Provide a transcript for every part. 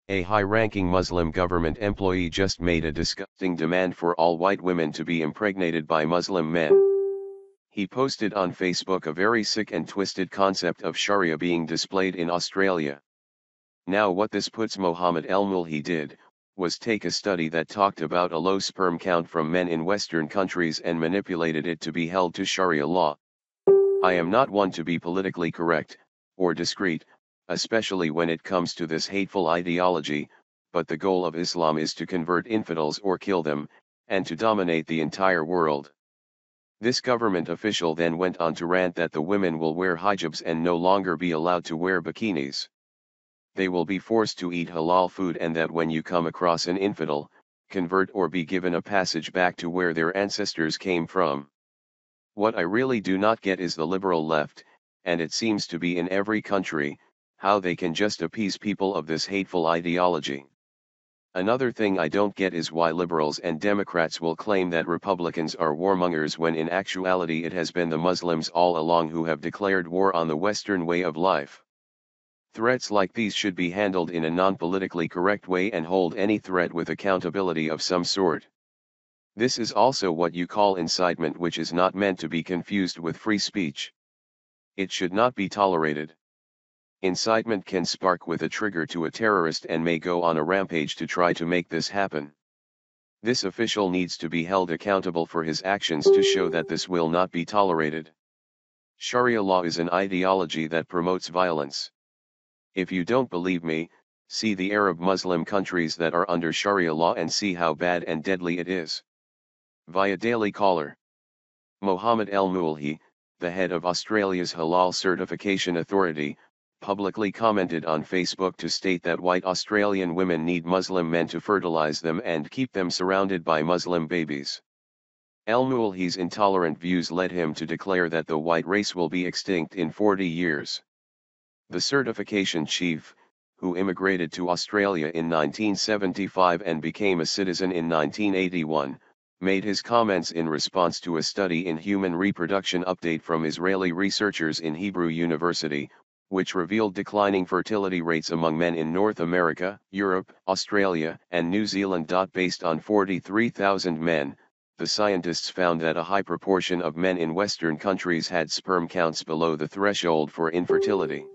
A high-ranking Muslim government employee just made a disgusting demand for all white women to be impregnated by Muslim men. He posted on Facebook a very sick and twisted concept of Sharia being displayed in Australia. Now what this putz Mohamed Elmoulhy did, was take a study that talked about a low sperm count from men in Western countries and manipulated it to be held to Sharia law. I am not one to be politically correct, or discreet, especially when it comes to this hateful ideology, but the goal of Islam is to convert infidels or kill them, and to dominate the entire world. This government official then went on to rant that the women will wear hijabs and no longer be allowed to wear bikinis. They will be forced to eat halal food, and that when you come across an infidel, convert or be given a passage back to where their ancestors came from. What I really do not get is the liberal left, and it seems to be in every country, how they can just appease people of this hateful ideology. Another thing I don't get is why liberals and Democrats will claim that Republicans are warmongers when in actuality it has been the Muslims all along who have declared war on the Western way of life. Threats like these should be handled in a non-politically correct way and hold any threat with accountability of some sort. This is also what you call incitement, which is not meant to be confused with free speech. It should not be tolerated. Incitement can spark with a trigger to a terrorist and may go on a rampage to try to make this happen. This official needs to be held accountable for his actions to show that this will not be tolerated. Sharia law is an ideology that promotes violence. If you don't believe me, see the Arab Muslim countries that are under Sharia law and see how bad and deadly it is. Via Daily Caller. Mohamed Elmoulhy, the head of Australia's Halal Certification Authority, publicly commented on Facebook to state that white Australian women need Muslim men to fertilize them and keep them surrounded by Muslim babies. Elmoulhy's intolerant views led him to declare that the white race will be extinct in 40 years. The certification chief, who immigrated to Australia in 1975 and became a citizen in 1981, made his comments in response to a study in Human Reproduction Update from Israeli researchers in Hebrew University, which revealed declining fertility rates among men in North America, Europe, Australia, and New Zealand. Based on 43,000 men, the scientists found that a high proportion of men in Western countries had sperm counts below the threshold for infertility.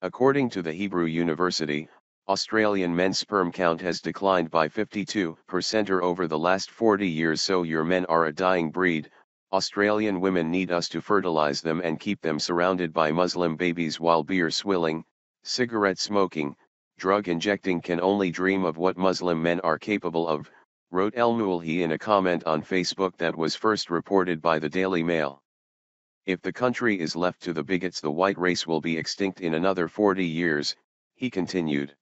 According to the Hebrew University, Australian men's sperm count has declined by 52% over the last 40 years. So your men are a dying breed. Australian women need us to fertilize them and keep them surrounded by Muslim babies while beer swilling, cigarette smoking, drug injecting can only dream of what Muslim men are capable of, wrote Elmoulhy in a comment on Facebook that was first reported by the Daily Mail. If the country is left to the bigots, the white race will be extinct in another 40 years, he continued.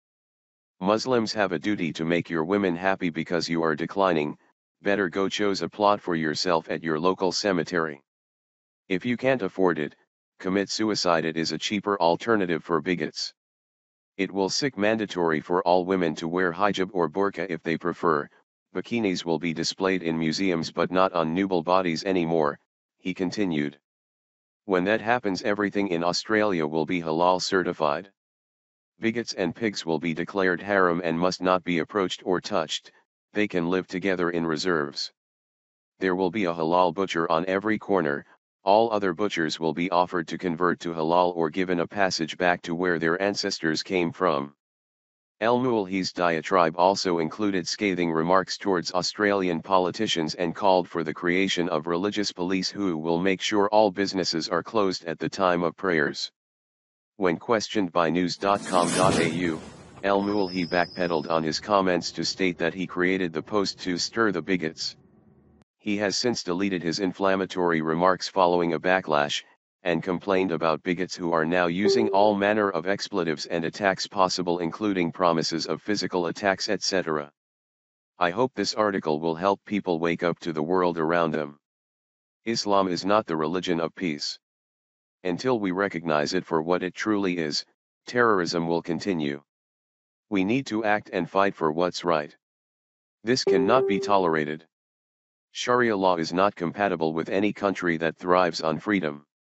Muslims have a duty to make your women happy because you are declining. Better go choose a plot for yourself at your local cemetery. If you can't afford it, commit suicide. It is a cheaper alternative for bigots. It will make mandatory for all women to wear hijab or burqa if they prefer. Bikinis will be displayed in museums but not on nubile bodies anymore, he continued. When that happens, everything in Australia will be halal certified. Bigots and pigs will be declared haram and must not be approached or touched. They can live together in reserves. There will be a halal butcher on every corner. All other butchers will be offered to convert to halal or given a passage back to where their ancestors came from. Elmoulhy's diatribe also included scathing remarks towards Australian politicians and called for the creation of religious police who will make sure all businesses are closed at the time of prayers. When questioned by news.com.au, Elmoulhy backpedaled on his comments to state that he created the post to stir the bigots. He has since deleted his inflammatory remarks following a backlash, and complained about bigots who are now using all manner of expletives and attacks possible, including promises of physical attacks, etc. I hope this article will help people wake up to the world around them. Islam is not the religion of peace. Until we recognize it for what it truly is, terrorism will continue. We need to act and fight for what's right. This cannot be tolerated. Sharia law is not compatible with any country that thrives on freedom.